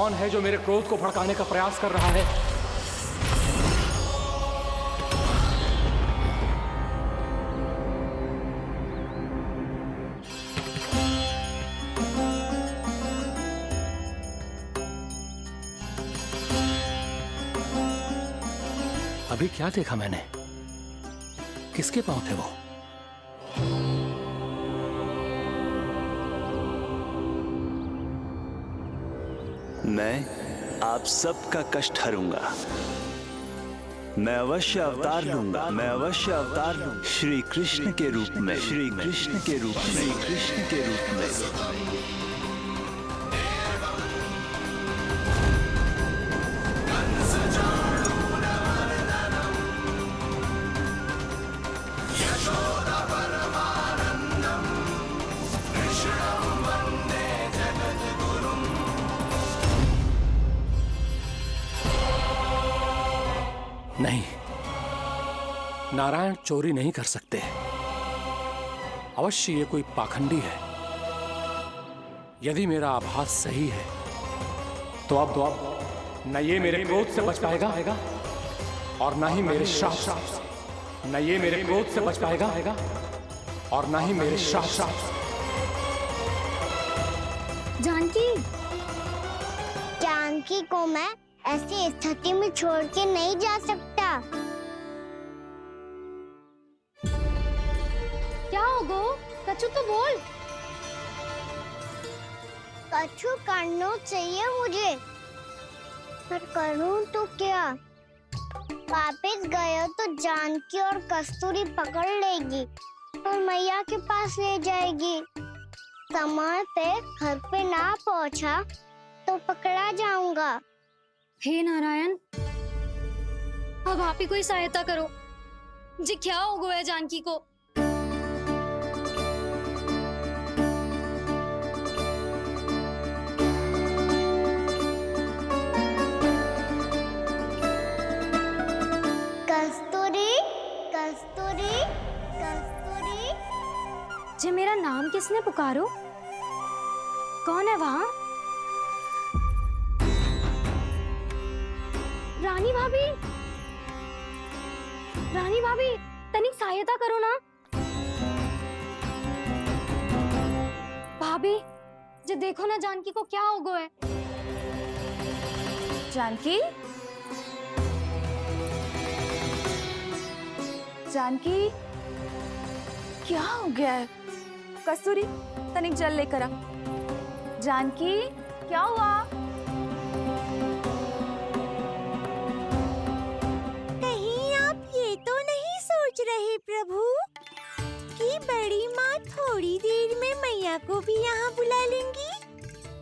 कौन है जो मेरे क्रोध को भड़काने का प्रयास कर रहा है? अभी क्या देखा मैंने? किसके पांव थे वो? मैं आप सबका कष्ट हरूंगा। मैं अवश्य अवतार लूंगा। मैं अवश्य अवतार लूंगा श्री कृष्ण के रूप में। श्री कृष्ण के रूप में। श्री कृष्ण के रूप में। नहीं, नारायण चोरी नहीं कर सकते। अवश्य ये कोई पाखंडी है। यदि मेरा आभास सही है तो अब न ये मेरे क्रोध से बच पाएगा और न ही मेरे श्राप से। न ये मेरे क्रोध से बच पाएगा और न ही मेरे श्राप से। जानकी को मैं ऐसी स्थिति में छोड़ के नहीं जा सकता। क्या हो गो? कछु तो बोल। कछु करना चाहिए मुझे, पर करूं तो क्या? वापस गया तो जानकी और कस्तूरी पकड़ लेगी और मैया के पास ले जाएगी। समय पे घर पे ना पहुंचा तो पकड़ा जाऊंगा। हे नारायण, अब आप ही कोई सहायता करो। जी क्या हो गया जानकी को? कस्तूरी, कस्तूरी, कस्तूरी। जी मेरा नाम किसने पुकारो? कौन है वहाँ? रानी भाभी, रानी भाभी, तनिक सहायता करो ना। भाभी, जी देखो ना जानकी को क्या हो गया है। जानकी, जानकी, क्या हो गया है? कस्तूरी, तनिक जल लेकर आ। जानकी, क्या हुआ? तो नहीं सोच रहे प्रभु कि बड़ी माँ थोड़ी देर में मैया को भी यहाँ बुला लेंगी?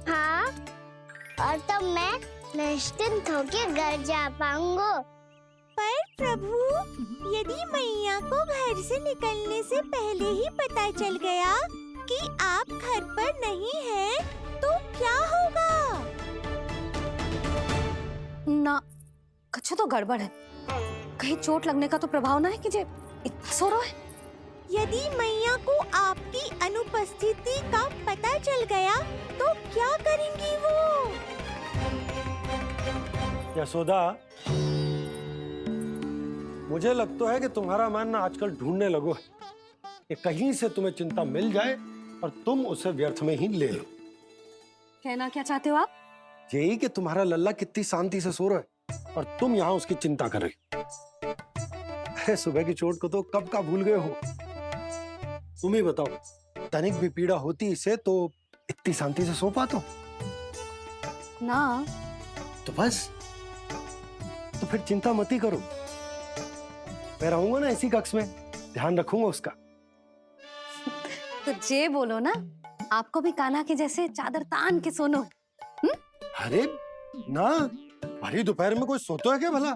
हाँ, और तब मैं निश्चिंत होकर घर जा पाऊंगा। पर प्रभु, यदि मैया को घर से निकलने से पहले ही पता चल गया कि आप घर पर नहीं हैं, तो क्या होगा? ना, कुछ तो गड़बड़ है। कहीं चोट लगने का तो प्रभाव ना है कि जे इतना सो रहा है। यदि मैया को आपकी अनुपस्थिति का पता चल गया तो क्या करेंगी वो? यशोदा, मुझे लगता है कि तुम्हारा मन ना आजकल ढूंढने लगो है कि कहीं से तुम्हें चिंता मिल जाए और तुम उसे व्यर्थ में ही ले लो। कहना क्या चाहते हो आप? यही कि तुम्हारा लल्ला कितनी शांति से सो रहा है और तुम यहाँ उसकी चिंता कर रही। अरे सुबह की चोट को तो कब का भूल गए हो। तुम ही बताओ, तनिक भी पीड़ा होती इसे तो इतनी शांति से सो पाते हो ना? तो बस, तो फिर चिंता मत ही करो। मैं रहूंगा ना इसी कक्ष में, ध्यान रखूंगा उसका। तो जे बोलो ना, आपको भी कान्हा के जैसे चादर तान के सोनो। अरे ना, भरी दोपहर में कोई सोता है क्या भला?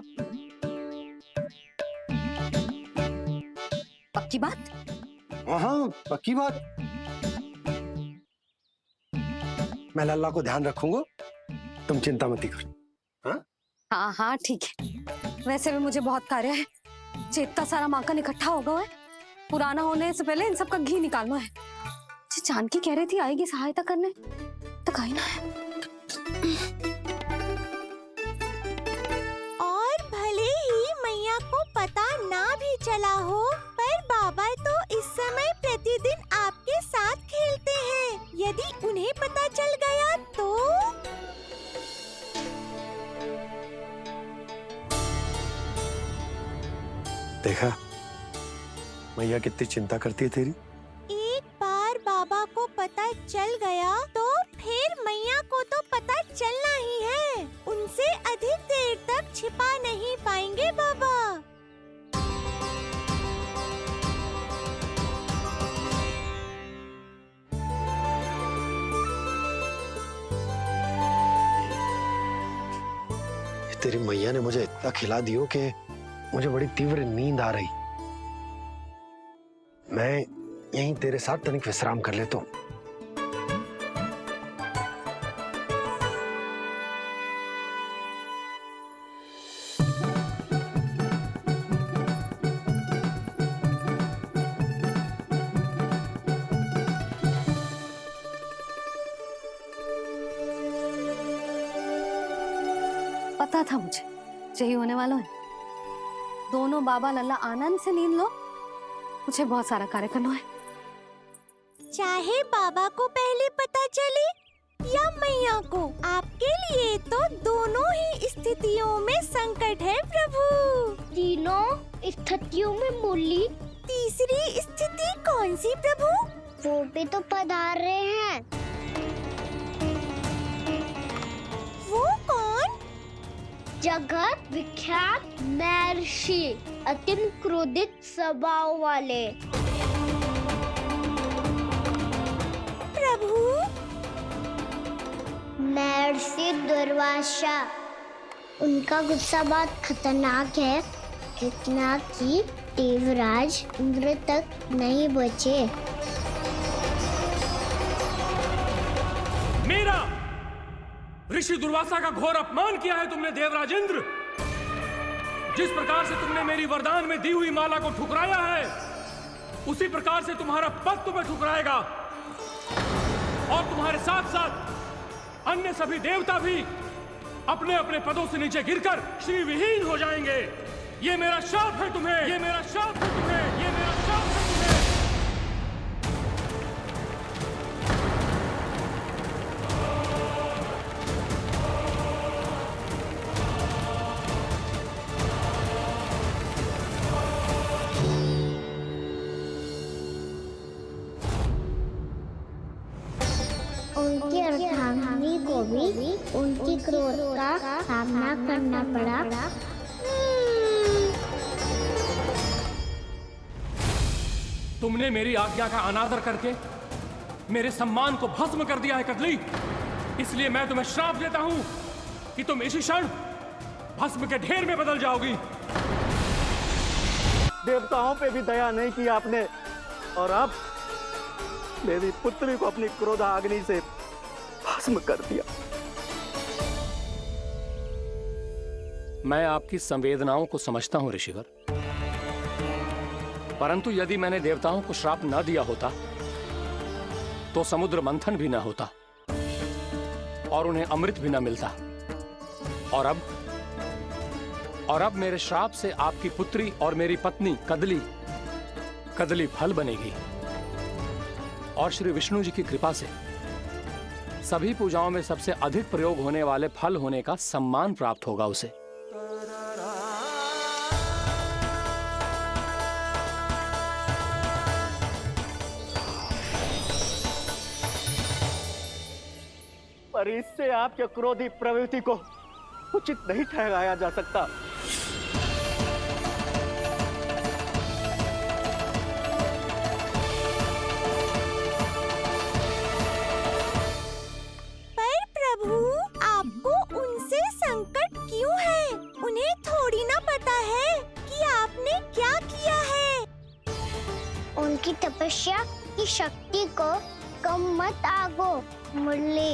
पक्की बात? हाँ, पक्की बात। मैं लल्ला को ध्यान रखूंगा, तुम चिंता मत करो। हाँ हाँ हाँ ठीक है। वैसे भी मुझे बहुत कार्य है। इतना सारा माखन इकट्ठा होगा है, पुराना होने से पहले इन सब का घी निकालना है। जानकी कह रही थी आएगी सहायता करने, तो कहीं ना है। देखा मैया कितनी चिंता करती है तेरी। एक बार बाबा को पता चल गया तो फिर मैया को तो पता चलना ही है। उनसे अधिक देर तक छिपा नहीं पाएंगे बाबा। तेरी मैया ने मुझे इतना खिला दियो कि मुझे बड़ी तीव्र नींद आ रही। मैं यहीं तेरे साथ तनिक विश्राम कर लेता हूँ। पता था मुझे यही होने वाला है। दोनों बाबा लल्ला आनंद से नींद लो, मुझे बहुत सारा कार्य करना है। चाहे बाबा को पहले पता चले या मैया को, आपके लिए तो दोनों ही स्थितियों में संकट है प्रभु। तीनों स्थितियों में बोली, तीसरी स्थिति कौन सी प्रभु? वो भी तो पधार रहे हैं। वो कौन? जगत विख्यात महर्षि, अत्यंत क्रोधित स्वभाव वाले। प्रभु महर्षि दुर्वासा। उनका गुस्सा बहुत खतरनाक है, इतना कि देवराज इंद्र तक नहीं बचे। मेरा ऋषि दुर्वासा का घोर अपमान किया है तुमने देवराज इंद्र। जिस प्रकार से तुमने मेरी वरदान में दी हुई माला को ठुकराया है, उसी प्रकार से तुम्हारा पद तुम्हें ठुकराएगा और तुम्हारे साथ साथ अन्य सभी देवता भी अपने अपने पदों से नीचे गिरकर श्री विहीन हो जाएंगे। ये मेरा शाप है तुम्हें, ये मेरा शाप है तुम्हें, ये मेरा शाप है तुम्हें। उनकी अर्धांगिनी को भी उनकी क्रोध का सामना करना पड़ा। तुमने मेरी आज्ञा का अनादर करके मेरे सम्मान को भस्म कर दिया है कदली। इसलिए मैं तुम्हें श्राप देता हूं कि तुम इसी क्षण भस्म के ढेर में बदल जाओगी। देवताओं पे भी दया नहीं की आपने, और अब मेरी पुत्री को अपनी क्रोधाग्नि से भस्म कर दिया। मैं आपकी संवेदनाओं को समझता हूं ऋषिवर, परंतु यदि मैंने देवताओं को श्राप न दिया होता तो समुद्र मंथन भी न होता और उन्हें अमृत भी न मिलता। और अब मेरे श्राप से आपकी पुत्री और मेरी पत्नी कदली फल बनेगी और श्री विष्णु जी की कृपा से सभी पूजाओं में सबसे अधिक प्रयोग होने वाले फल होने का सम्मान प्राप्त होगा उसे। पर इससे आपके क्रोधी प्रवृत्ति को उचित नहीं ठहराया जा सकता। पर प्रभु, आपको उनसे संकट क्यों है? उन्हें थोड़ी ना पता है कि आपने क्या किया है। उनकी तपस्या की शक्ति को कम मत आगो मुरली,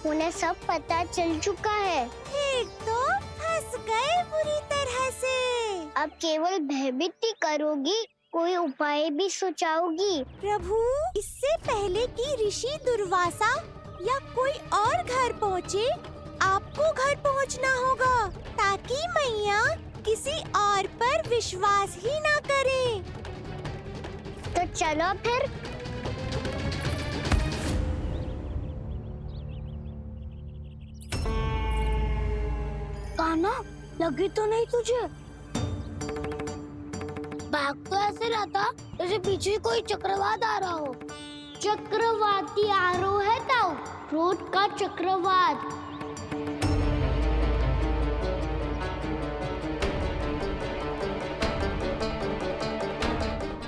उन्हें सब पता चल चुका है। फिर तो फंस गए बुरी तरह से। अब केवल भयभीत ही करोगी, कोई उपाय भी सुझाओगी? प्रभु, इससे पहले कि ऋषि दुर्वासा या कोई और घर पहुँचे, आपको घर पहुँचना होगा ताकि मैया किसी और पर विश्वास ही ना करे। तो चलो फिर। कान्हा, लगी तो नहीं तुझे? भाग तो ऐसे रहा था जैसे पीछे कोई चक्रवात आ रहा हो। चक्रवाती आरो है ताऊ, रोड का चक्रवात।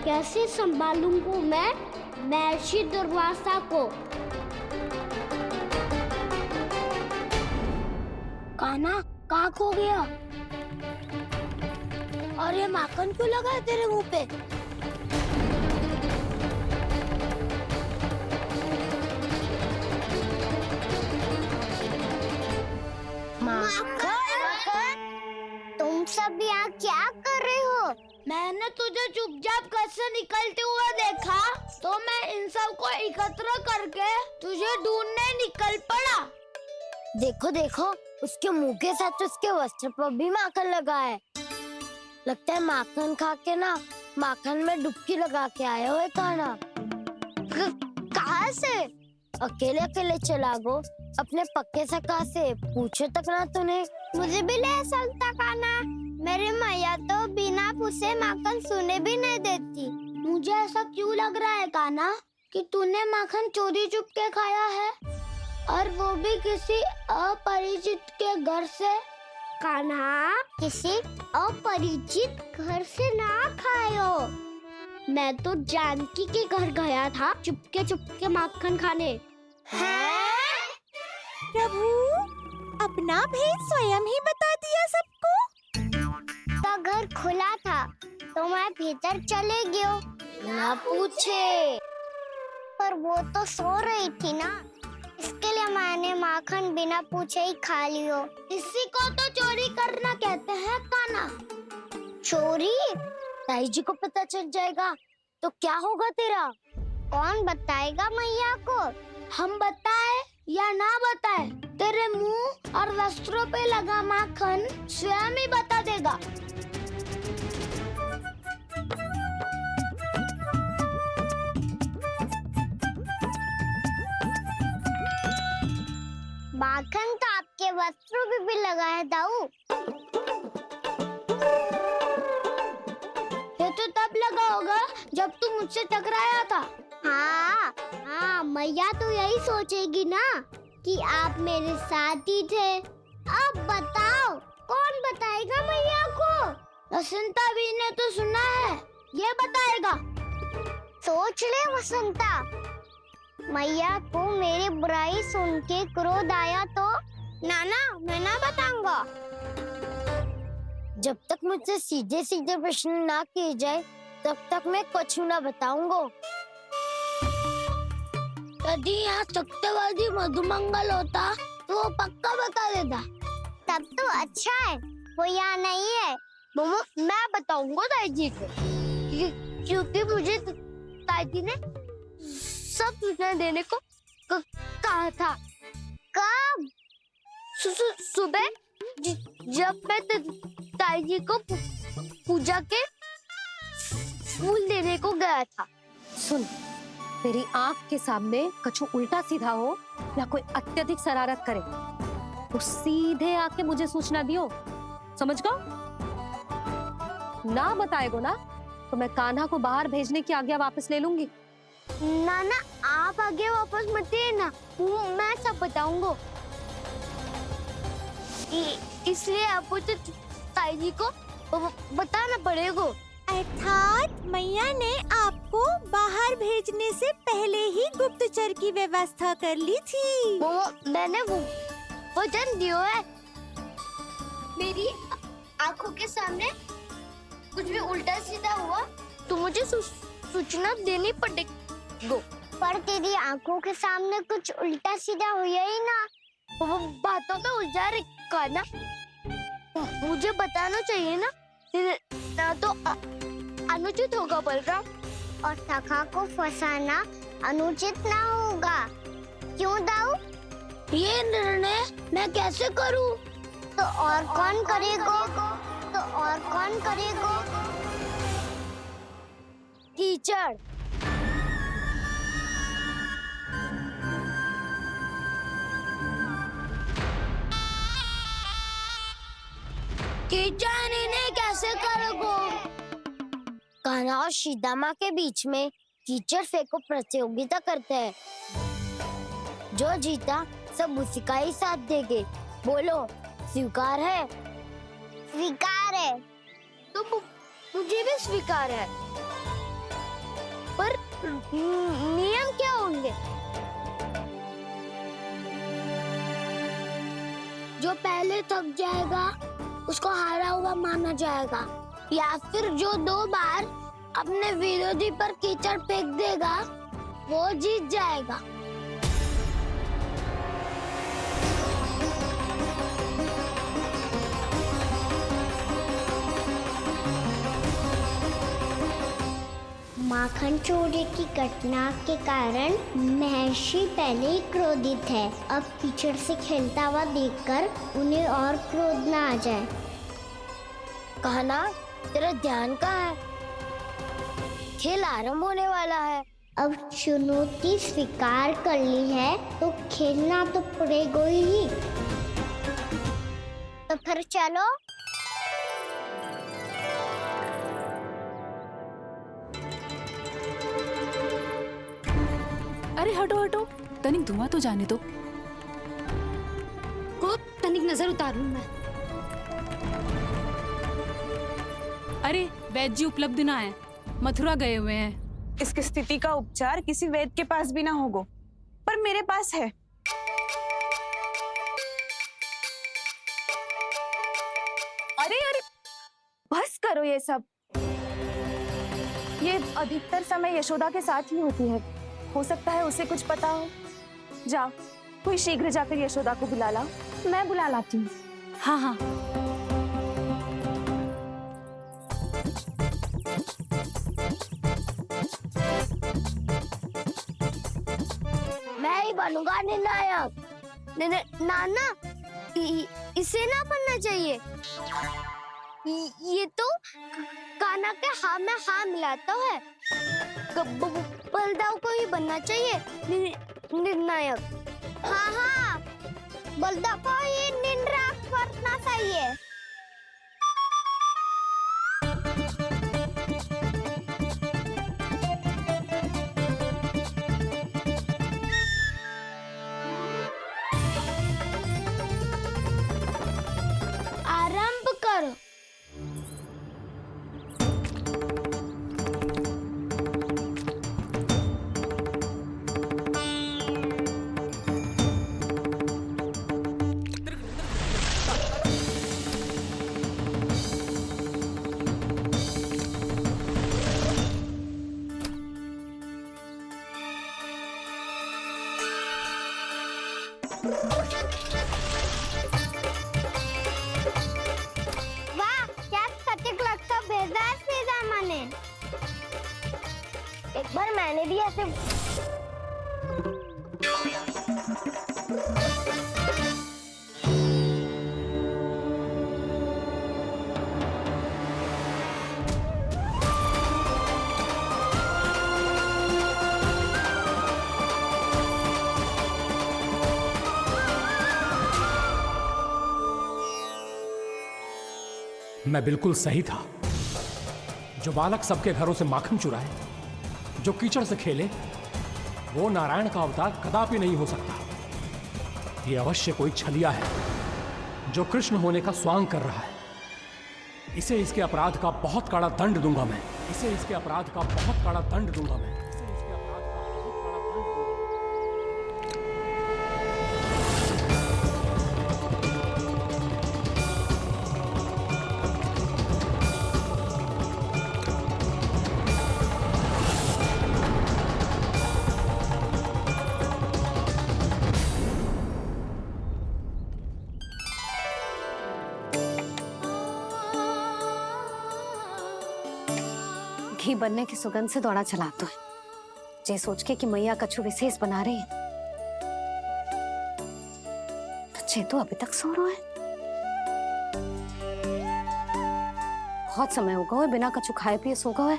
कैसे संभालूंगा मैं महर्षि दुर्वासा को? कान्हा कहाँ खो गया? और ये माखन क्यों लगा है तेरे मुंह पे? माखन, तुम सब यहाँ क्या कर रहे हो? मैंने तुझे चुपचाप घर से निकलते हुए देखा, तो मैं इन सब को एकत्र करके तुझे ढूंढने निकल पड़ा। देखो देखो, उसके मुंह के साथ उसके वस्त्र पर भी माखन लगा है। लगता है माखन खा के ना माखन में डुबकी लगा के आया हो कान्हा। कहाँ से? अकेले अकेले चला गो अपने पक्के सखा से, पूछो तक ना तूने। मुझे भी ले चलता कान्हा, मेरी मैया तो बिना पूछे माखन सुने भी नहीं देती। मुझे ऐसा क्यों लग रहा है कान्हा कि तूने माखन चोरी चुप के खाया है, और वो भी किसी अपरिचित के घर से। कान्हा, किसी अपरिचित घर से ना खायो। मैं तो जानकी के घर गया था चुपके माखन खाने। हैं? प्रभु, अपना भेद स्वयं ही बता दिया सबको। का घर खुला था तो मैं भीतर चले गयो, ना पूछे। पर वो तो सो रही थी ना, इसके लिए मैंने माखन बिना पूछे ही खा लियो। इसी को तो चोरी करना कहते हैं कान्हा। चोरी? ताई जी को पता चल जाएगा तो क्या होगा तेरा? कौन बताएगा मैया को? हम बताए या ना बताए, तेरे मुंह और वस्त्रों पे लगा माखन स्वयं ही बता देगा। माखन तो आपके वस्त्रों पे भी लगा है दाऊ। ये तो तब लगा होगा जब तू मुझसे टकराया था। हाँ, मैया तो यही सोचेगी ना कि आप मेरे साथ ही थे। अब बताओ, कौन बताएगा मैया को? वसंता भी ने तो सुना है, ये बताएगा। सोच ले वसंता, मैया को मेरी बुराई सुन के क्रोध आया तो नाना मैं ना बताऊंगा। जब तक मुझसे सीधे सीधे प्रश्न ना किए जाए तब तक मैं कुछ ना बताऊंगा। यदि यहाँ सत्यवादी मधुमंगल होता तो वो पक्का बता देता। तब तो अच्छा है वो यहाँ नहीं है। मैं बताऊंगा ताई जी को, क्योंकि मुझे ताई जी ने सब सूचना देने को कहा था। कब? सुबह जब मैं ताई जी को पूजा के फूल देने को गया था। सुन, तेरी आंख के सामने कछु उल्टा सीधा हो या कोई अत्यधिक शरारत करे तो सीधे आके मुझे सूचना दियो, समझ गो? ना बताएगो ना तो मैं कान्हा को बाहर भेजने की आज्ञा वापस ले लूंगी। नाना, आप आगे वापस मत देना, मैं सब बताऊंगा। इसलिए आपको तो ताई जी को बताना पड़ेगा। अर्थात मैया ने आपको बाहर भेजने से पहले ही गुप्तचर की व्यवस्था कर ली थी। मैंने वो वचन दिया है। मेरी आंखों के सामने कुछ भी उल्टा सीधा हुआ तो मुझे सूचना देनी पड़ेगी। पर तेरी आंखों के सामने कुछ उल्टा सीधा हुआ ही ना, वो बातों का उलझा रखा ना, मुझे बताना चाहिए ना तो अनुचित होगा बलराम। और सखा को फंसाना अनुचित ना होगा, क्यों दाऊ? ये निर्णय मैं कैसे करूं? तो और कौन करेगा? कीचड़। कीचड़ इन्हें कैसे करोगे? कान्हा और सीता माँ के बीच में कीचड़ फेंको प्रतियोगिता करते हैं। जो जीता सब उसी का ही साथ देंगे। बोलो स्वीकार है? स्वीकार है। तो मुझे भी स्वीकार है, पर नियम क्या होंगे? जो पहले थक जाएगा उसको हारा हुआ माना जाएगा, या फिर जो 2 बार अपने विरोधी पर कीचड़ फेंक देगा वो जीत जाएगा। माखन चोरी की घटना के कारण महर्षि पहले ही क्रोधित है। अब कीचड़ से खेलता हुआ देखकर उन्हें और क्रोध ना आ जाए। कहना तेरा ध्यान कहाँ है? खेल आरंभ होने वाला है। अब चुनौती स्वीकार कर ली है तो खेलना तो पड़ेगा ही। तो फिर चलो। अरे हटो हटो, तनिक धुआं तो जाने दो। को तनिक नजर उतार लूं मैं। अरे वैद्य जी उपलब्ध ना है, मथुरा गए हुए हैं। इसकी स्थिति का उपचार किसी वैद्य के पास भी ना होगा, पर मेरे पास है। अरे अरे बस करो ये सब। ये अधिकतर समय यशोदा के साथ ही होती है। हो सकता है उसे कुछ पता हो। जाओ, कोई शीघ्र जाकर यशोदा को बुला लाओ। मैं बुला लाती हूँ। हाँ हाँ। मैं ही बनूंगा निर्णायक। नाना, इसे ना बनना चाहिए। ये तो कान्हा के हाँ में हाँ मिलाता है। बलदाव को ही बनना चाहिए निर्णायक। हाँ हाँ, बलदाव को ही निर्णायक बनना चाहिए। आरंभ करो। वाह, क्या सटीक लगता भेजा है सीधा मैंने। एक बार मैंने भी ऐसे मैं बिल्कुल सही था। जो बालक सबके घरों से माखन चुराए, जो कीचड़ से खेले, वो नारायण का अवतार कदापि नहीं हो सकता। ये अवश्य कोई छलिया है जो कृष्ण होने का स्वांग कर रहा है। इसे इसके अपराध का बहुत कड़ा दंड दूंगा मैं। इसे इसके अपराध का बहुत कड़ा दंड दूंगा मैं। इसे इसके अपराध का बहुत कड़ा दंड दूंगा। घी बनने की सुगंध से दौड़ा चला तो है, जे सोच के कि मैया कछु विशेष बना रही है। तो चेतु अभी तक सो रहा है। बहुत समय होगा है बिना कछु खाए पिए सो गए।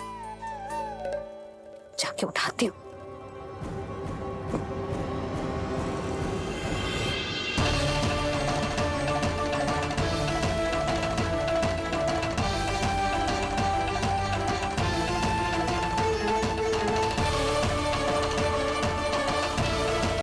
जाके उठाती हूँ।